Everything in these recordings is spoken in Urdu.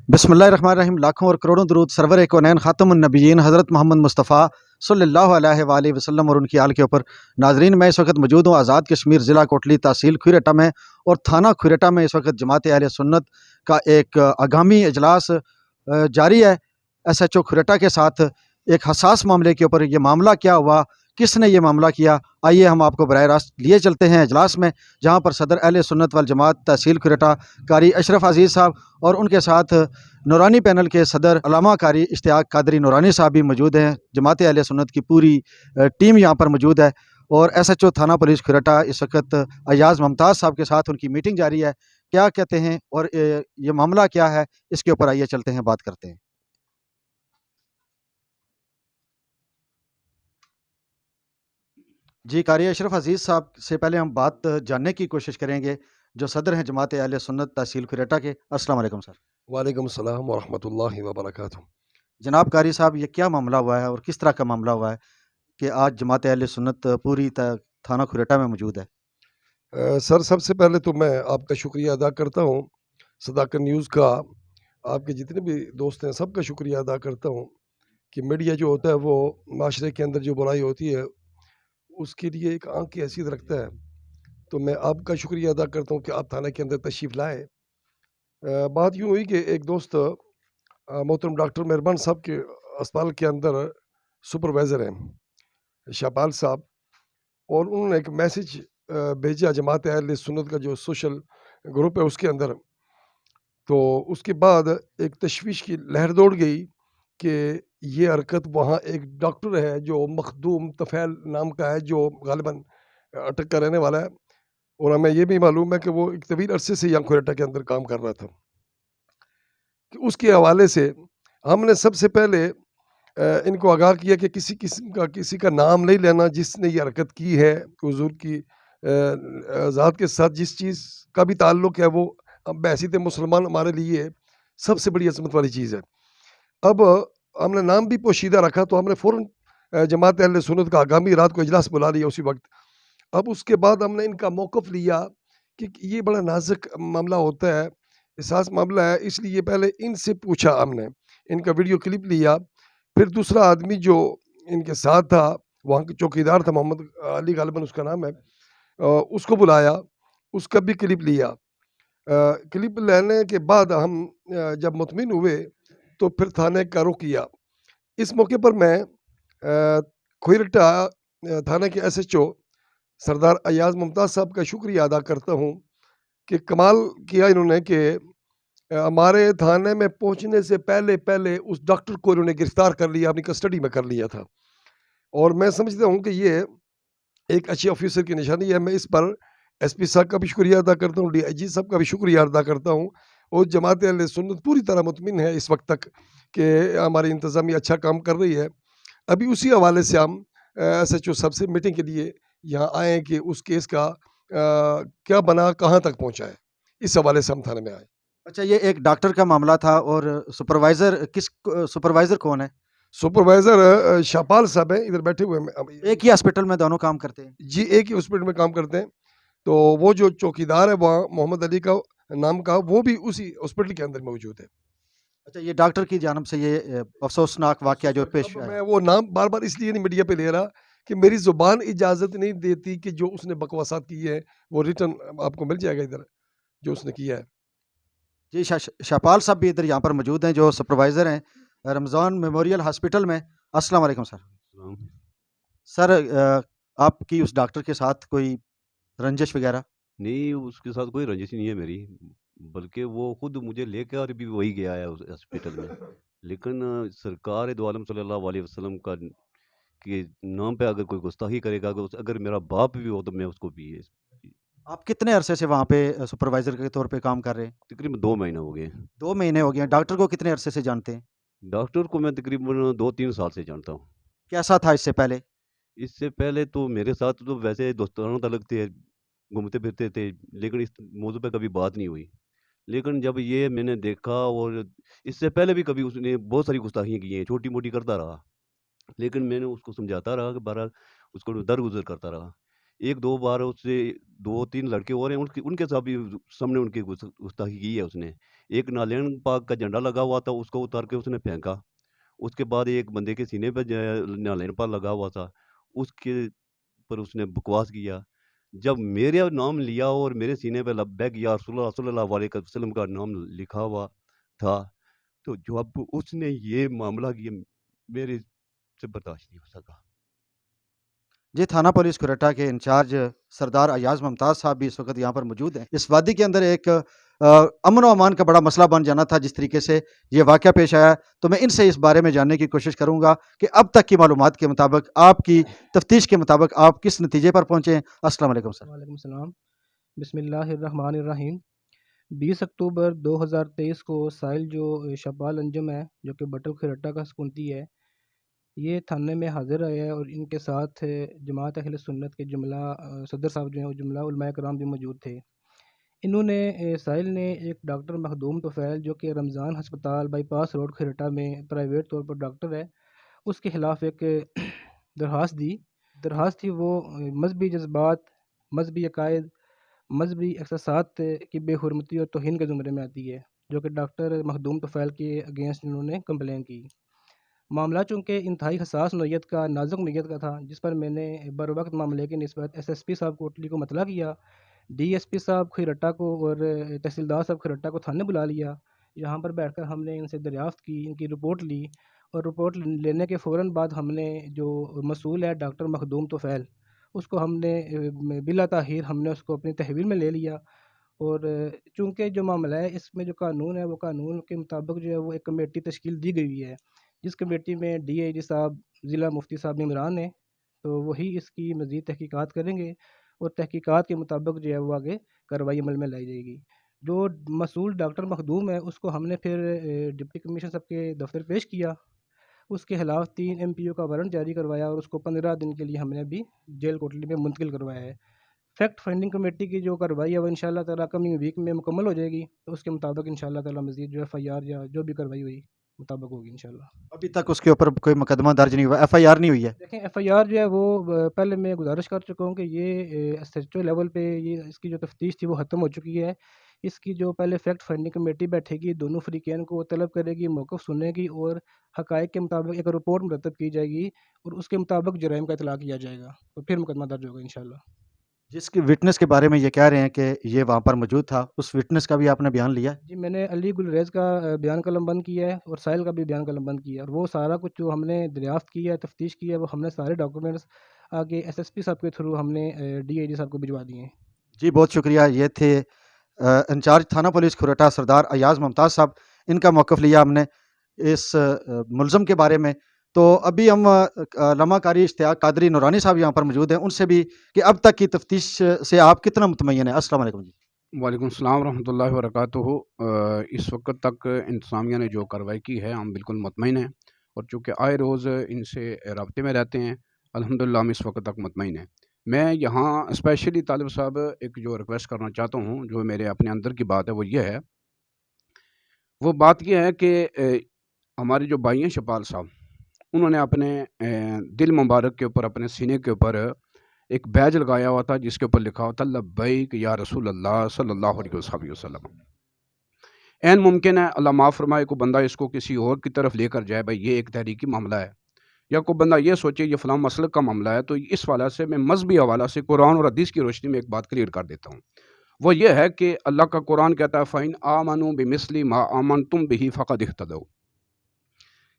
بسم اللہ الرحمن الرحیم۔ لاکھوں اور کروڑوں درود سرور کونین خاتم النبیین حضرت محمد مصطفیٰ صلی اللہ علیہ وآلہ وسلم اور ان کی آل کے اوپر۔ ناظرین، میں اس وقت موجود ہوں آزاد کشمیر ضلع کوٹلی تحصیل کھوریٹا میں، اور تھانہ کھوریٹا میں اس وقت جماعت اہل سنت کا ایک آگامی اجلاس جاری ہے ایس ایچ او کھوریٹا کے ساتھ ایک حساس معاملے کے اوپر۔ یہ معاملہ کیا ہوا، کس نے یہ معاملہ کیا، آئیے ہم آپ کو براہ راست لیے چلتے ہیں اجلاس میں، جہاں پر صدر اہل سنت والجماعت تحصیل کھوریٹا قاری اشرف عزیز صاحب اور ان کے ساتھ نورانی پینل کے صدر علامہ قاری اشتیاق قادری نورانی صاحب بھی موجود ہیں۔ جماعت اہل سنت کی پوری ٹیم یہاں پر موجود ہے، اور ایس ایچ او تھانہ پولیس کھوریٹا اس وقت ایاز ممتاز صاحب کے ساتھ ان کی میٹنگ جاری ہے۔ کیا کہتے ہیں اور یہ معاملہ کیا ہے، اس کے اوپر آئیے چلتے ہیں، بات کرتے ہیں۔ جی، قاری اشرف عزیز صاحب سے پہلے ہم بات جاننے کی کوشش کریں گے، جو صدر ہیں جماعت اہل سنت تحصیل کھوریٹا کے۔ السلام علیکم سر۔ وعلیکم السلام ورحمۃ اللہ وبرکاتہ۔ جناب قاری صاحب، یہ کیا معاملہ ہوا ہے اور کس طرح کا معاملہ ہوا ہے کہ آج جماعت اہل سنت پوری تھانہ کھوریٹا میں موجود ہے؟ سر، سب سے پہلے تو میں آپ کا شکریہ ادا کرتا ہوں، صداقت نیوز کا، آپ کے جتنے بھی دوست ہیں سب کا شکریہ ادا کرتا ہوں کہ میڈیا جو ہوتا ہے وہ معاشرے کے اندر جو برائی ہوتی ہے اس کے لیے ایک آنکھ کی حیثیت رکھتا ہے، تو میں آپ کا شکریہ ادا کرتا ہوں کہ آپ تھانہ کے اندر تشریف لائے۔ بات یوں ہوئی کہ ایک دوست محترم ڈاکٹر مہربان صاحب کے اسپتال کے اندر سپروائزر ہیں شاپال صاحب، اور انہوں نے ایک میسج بھیجا جماعت اہل سنت کا جو سوشل گروپ ہے اس کے اندر، تو اس کے بعد ایک تشویش کی لہر دوڑ گئی کہ یہ حرکت وہاں ایک ڈاکٹر ہے جو مخدوم طفیل نام کا ہے، جو غالباً اٹک کا رہنے والا ہے، اور ہمیں یہ بھی معلوم ہے کہ وہ ایک طویل عرصے سے یہاں کھوریٹا کے اندر کام کر رہا تھا، کہ اس کے حوالے سے ہم نے سب سے پہلے ان کو آگاہ کیا کہ کسی قسم کا کسی کا نام نہیں لینا جس نے یہ حرکت کی ہے، حضور کی ذات کے ساتھ جس چیز کا بھی تعلق ہے وہ بحیثیت مسلمان ہمارے لیے سب سے بڑی عظمت والی چیز ہے۔ اب ہم نے نام بھی پوشیدہ رکھا، تو ہم نے فوراً جماعت اہل سنت کا آگامی رات کو اجلاس بلا لیا اسی وقت۔ اب اس کے بعد ہم نے ان کا موقف لیا کہ یہ بڑا نازک معاملہ ہوتا ہے، حساس معاملہ ہے، اس لیے پہلے ان سے پوچھا، ہم نے ان کا ویڈیو کلپ لیا، پھر دوسرا آدمی جو ان کے ساتھ تھا وہاں کے چوکیدار تھا، محمد علی غالباً اس کا نام ہے، اس کو بلایا، اس کا بھی کلپ لیا۔ کلپ لینے کے بعد ہم جب مطمئن ہوئے تو پھر تھانے کا رخ کیا۔ اس موقع پر میں کھوریٹا تھانہ کے ایس ایچ او سردار ایاز ممتاز صاحب کا شکریہ ادا کرتا ہوں کہ کمال کیا انہوں نے کہ ہمارے تھانے میں پہنچنے سے پہلے اس ڈاکٹر کو انہوں نے گرفتار کر لیا، اپنی کسٹڈی میں کر لیا تھا، اور میں سمجھتا ہوں کہ یہ ایک اچھے آفیسر کی نشانی ہے۔ میں اس پر ایس پی صاحب کا بھی شکریہ ادا کرتا ہوں، ڈی آئی جی صاحب کا بھی شکریہ ادا کرتا ہوں، اور جماعت اہل سنت پوری طرح مطمئن ہے اس وقت تک کہ ہماری انتظامیہ اچھا کام کر رہی ہے۔ ابھی اسی حوالے سے ہم ایس ایچ او صاحب سے میٹنگ کے لیے یہاں آئے کہ اس کیس کا کیا بنا، کہاں تک پہنچا ہے، اس حوالے سے ہم تھانے میں آئے۔ اچھا، یہ ایک ڈاکٹر کا معاملہ تھا، اور سپروائزر کون ہے؟ سپروائزر شاپال صاحب ہیں، ادھر بیٹھے ہوئے ہیں، ایک ہی ہاسپٹل میں دونوں کام کرتے ہیں؟ جی، ایک ہی ہاسپٹل میں کام کرتے ہیں، تو وہ جو چوکیدار ہے وہاں محمد علی کا نام کا، وہ بھی اسی ہاسپٹل کے اندر موجود ہے۔ اچھا، یہ ڈاکٹر کی جانب سے یہ افسوسناک واقعہ جو پیش اب آیا میں وہ نام بار بار اس لیے نہیں میڈیا پہ لے رہا کہ میری زبان اجازت نہیں دیتی کہ جو اس نے بکواسات کی ہے وہ ریٹن آپ کو مل جائے گا ادھر جو اس نے کیا ہے۔ جی، شاپال صاحب بھی ادھر یہاں پر موجود ہیں، جو سپروائزر ہیں رمضان میموریل ہاسپٹل میں۔ السلام علیکم سر۔ سر، آپ کی اس ڈاکٹر کے ساتھ کوئی رنجش وغیرہ؟ نہیں، اس کے ساتھ کوئی رنجش نہیں ہے میری، بلکہ وہ خود مجھے لے کر بھی وہی گیا ہے اس ہاسپٹل میں، لیکن سرکار دو عالم صلی اللہ علیہ وسلم کا کے نام پہ اگر کوئی گستاخی کرے گا، اگر میرا باپ بھی ہو تو میں اس کو بھی ہے۔ آپ کتنے عرصے سے وہاں پہ سپروائزر کے طور پہ کام کر رہے ہیں؟ تقریباً 2 مہینے ہو گئے۔ 2 مہینے ہو گئے ہیں۔ ڈاکٹر کو کتنے عرصے سے جانتے ہیں؟ ڈاکٹر کو میں تقریباً 2-3 سال سے جانتا ہوں۔ کیسا تھا اس سے پہلے؟ اس سے پہلے تو میرے ساتھ تو ویسے دوستانہ تعلق تھے، گھومتے پھرتے تھے، لیکن اس موضوع پہ کبھی بات نہیں ہوئی۔ لیکن جب یہ میں نے دیکھا، اور اس سے پہلے بھی کبھی اس نے بہت ساری گستاخیاں کی ہیں، چھوٹی موٹی کرتا رہا، لیکن میں نے اس کو سمجھاتا رہا کہ بہرحال اس کو درگزر کرتا رہا۔ 1-2 بار اس سے 2-3 لڑکے اور ہیں، ان کے ساتھ بھی سامنے ان کی گستاخی کی ہے اس نے۔ ایک نالین پاک کا جھنڈا لگا ہوا تھا، اس کو اتار کے اس نے پھینکا۔ اس کے بعد ایک بندے کے سینے پہ نالین پاک لگا ہوا تھا، اس کے پر اس نے بکواس کیا۔ جب میرا نام لیا اور میرے سینے پہ لبیک یا رسول اللہ صلی اللہ علیہ وسلم کا نام لکھا ہوا تھا، تو جب اس نے یہ معاملہ کیا، میرے سے برداشت نہیں ہو سکا۔ جی، تھانہ پولیس کھریٹا کے انچارج سردار ایاز ممتاز صاحب بھی اس وقت یہاں پر موجود ہیں۔ اس وادی کے اندر ایک امن و امان کا بڑا مسئلہ بن جانا تھا، جس طریقے سے یہ واقعہ پیش آیا، تو میں ان سے اس بارے میں جاننے کی کوشش کروں گا کہ اب تک کی معلومات کے مطابق، آپ کی تفتیش کے مطابق آپ کس نتیجے پر پہنچے ہیں۔ السلام علیکم سر۔ وعلیکم السلام۔ بسم اللہ الرحمن الرحیم۔ 20 اکتوبر 2023 کو سائل جو شبال انجم ہے، جو کہ بٹل کھریٹا کا سکونتی ہے، یہ تھانے میں حاضر آیا ہے، اور ان کے ساتھ جماعت اہل سنت کے جملہ صدر صاحب جو ہیں، وہ جملہ علماء کرام بھی موجود تھے۔ انہوں نے سائل نے ایک ڈاکٹر مخدوم طفیل، جو کہ رمضان ہسپتال بائی پاس روڈ کھریٹا میں پرائیویٹ طور پر ڈاکٹر ہے، اس کے خلاف ایک درخواست تھی۔ وہ مذہبی جذبات، مذہبی عقائد، مذہبی احساسات کی بے حرمتی اور توہین کے زمرے میں آتی ہے، جو کہ ڈاکٹر مخدوم طفیل کے اگینسٹ انہوں نے کمپلین کی۔ معاملہ چونکہ انتہائی حساس نوعیت کا، نازک نوعیت کا تھا، جس پر میں نے بروقت معاملے کی نسبت SSP صاحب کوٹلی کو مطلع کیا، DSP صاحب کھریٹا کو اور تحصیلدار صاحب کھریٹا کو تھانے بلا لیا۔ یہاں پر بیٹھ کر ہم نے ان سے دریافت کی، ان کی رپورٹ لی، اور رپورٹ لینے کے فوراً بعد ہم نے جو مسئول ہے ڈاکٹر مخدوم طفیل، اس کو ہم نے بلا تاخیر ہم نے اس کو اپنی تحویل میں لے لیا۔ اور چونکہ جو معاملہ ہے، اس میں جو قانون ہے، وہ قانون کے مطابق جو ہے وہ ایک کمیٹی تشکیل دی گئی ہوئی ہے، جس کمیٹی میں DIG صاحب، ضلع مفتی صاحب ممبران ہیں، تو وہی اس کی مزید تحقیقات کریں گے، اور تحقیقات کے مطابق جو ہے وہ آگے کارروائی عمل میں لائی جائے گی۔ جو مسئول ڈاکٹر مخدوم ہے، اس کو ہم نے پھر ڈپٹی کمشنر صاحب کے دفتر پیش کیا، اس کے خلاف 3 MPO کا وارنٹ جاری کروایا، اور اس کو 15 دن کے لیے ہم نے ابھی جیل کوٹلی میں منتقل کروایا ہے۔ فیکٹ فائنڈنگ کمیٹی کی جو کارروائی ہے، وہ انشاءاللہ تعالیٰ کمنگ ویک میں مکمل ہو جائے گی، تو اس کے مطابق انشاءاللہ تعالیٰ مزید جو FIR یا جو بھی کارروائی ہوئی مطابق ہوگی انشاءاللہ۔ ابھی تک اس کے اوپر کوئی مقدمہ درج نہیں ہوا، FIR نہیں ہوئی ہے؟ دیکھیں، FIR جو ہے وہ پہلے میں گزارش کر چکا ہوں کہ یہ SHO لیول پہ یہ اس کی جو تفتیش تھی وہ ختم ہو چکی ہے۔ اس کی جو پہلے فیکٹ فائنڈنگ کمیٹی بیٹھے گی، دونوں فریقین کو طلب کرے گی، موقف سنے گی، اور حقائق کے مطابق ایک رپورٹ مرتب کی جائے گی، اور اس کے مطابق جرائم کا اطلاع کیا جائے گا، تو پھر مقدمہ درج ہوگا انشاءاللہ۔ جس کی وٹنس کے بارے میں یہ کہہ رہے ہیں کہ یہ وہاں پر موجود تھا، اس وٹنس کا بھی آپ نے بیان لیا؟ جی، میں نے علی گلریز کا بیان قلم بند کیا ہے، اور سائل کا بھی بیان قلم بند کیا ہے، اور وہ سارا کچھ جو ہم نے دریافت کی ہے، تفتیش کی ہے، وہ ہم نے سارے ڈاکومنٹس آگے SSP صاحب کے تھرو ہم نے DIG صاحب کو بھجوا دیے ہیں۔ جی، بہت شکریہ۔ یہ تھے انچارج تھانہ پولیس کھریٹا سردار ایاز ممتاز صاحب، ان کا موقف لیا ہم نے اس ملزم کے بارے میں۔ تو ابھی ہم علامہ قاری اشتیاق قادری نورانی صاحب یہاں پر موجود ہیں، ان سے بھی کہ اب تک کی تفتیش سے آپ کتنا مطمئن ہیں۔ السلام علیکم جی۔ وعلیکم السلام ورحمۃ اللہ وبرکاتہ۔ اس وقت تک انتظامیہ نے جو کارروائی کی ہے، ہم بالکل مطمئن ہیں، اور چونکہ آئے روز ان سے رابطے میں رہتے ہیں، الحمدللہ ہم اس وقت تک مطمئن ہیں۔ میں یہاں اسپیشلی طالب صاحب ایک جو ریکویسٹ کرنا چاہتا ہوں، جو میرے اپنے اندر کی بات ہے، وہ یہ ہے، وہ بات یہ ہے کہ ہمارے جو بھائی ہیں شپال صاحب، انہوں نے اپنے دل مبارک کے اوپر، اپنے سینے کے اوپر ایک بیج لگایا ہوا تھا، جس کے اوپر لکھا ہوا تھا لبیک یا رسول اللہ صلی اللہ علیہ وسلم۔ این ممکن ہے، اللہ معاف فرمائے، کو بندہ اس کو کسی اور کی طرف لے کر جائے، بھائی یہ ایک تحریکی معاملہ ہے، یا کوئی بندہ یہ سوچے یہ فلاں مسلک کا معاملہ ہے۔ تو اس حوالہ سے میں مذہبی حوالہ سے قرآن اور حدیث کی روشنی میں ایک بات کلیئر کر دیتا ہوں۔ وہ یہ ہے کہ اللہ کا قرآن کہتا ہے فَإِنْ آمَنُوا بِمِثْلِ مَا آمَنْتُمْ بِهِ فَقَدِ اهْتَدَوْا،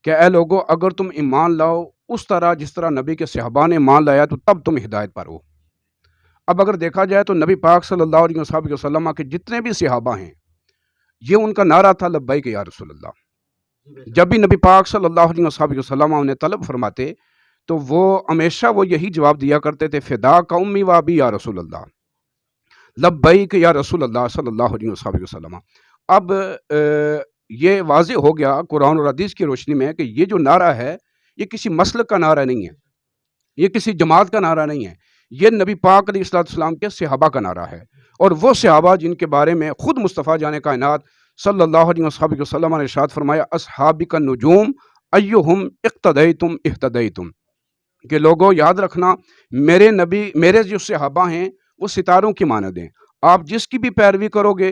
کہ اے لوگو، اگر تم ایمان لاؤ اس طرح جس طرح نبی کے صحابہ نے ایمان لایا، تو تب تم ہدایت پر ہو۔ اب اگر دیکھا جائے تو نبی پاک صلی اللہ علیہ وسلم کے جتنے بھی صحابہ ہیں، یہ ان کا نعرہ تھا لبیک یا رسول اللہ۔ جب بھی نبی پاک صلی اللہ علیہ وسلم انہیں طلب فرماتے، تو وہ ہمیشہ وہ یہی جواب دیا کرتے تھے، فدا کا امی و ابی یا رسول اللہ، لبیک یا رسول اللہ صلی اللہ علیہ وسلم۔ اب یہ واضح ہو گیا قرآن اور حدیث کی روشنی میں کہ یہ جو نعرہ ہے، یہ کسی مسلک کا نعرہ نہیں ہے، یہ کسی جماعت کا نعرہ نہیں ہے، یہ نبی پاک علیہ السلام کے صحابہ کا نعرہ ہے، اور وہ صحابہ جن کے بارے میں خود مصطفیٰ جان کائنات صلی اللہ علیہ وسلم نے ارشاد فرمایا، اصحابک النجوم ایہم اقتدیتم اہتدیتم، کہ لوگوں یاد رکھنا، میرے نبی، میرے جو صحابہ ہیں وہ ستاروں کی مانند ہیں، آپ جس کی بھی پیروی کرو گے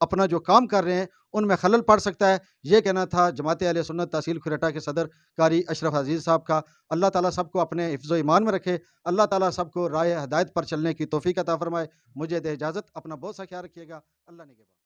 اپنا جو کام کر رہے ہیں ان میں خلل پڑ سکتا ہے۔ یہ کہنا تھا جماعت اہل سنت تحصیل کھریٹا کے صدر قاری اشرف عزیز صاحب کا۔ اللہ تعالیٰ سب کو اپنے حفظ و ایمان میں رکھے، اللہ تعالیٰ سب کو راہ ہدایت پر چلنے کی توفیق عطا فرمائے۔ مجھے دے اجازت، اپنا بہت سا خیال رکھیے گا، اللہ نگہبان۔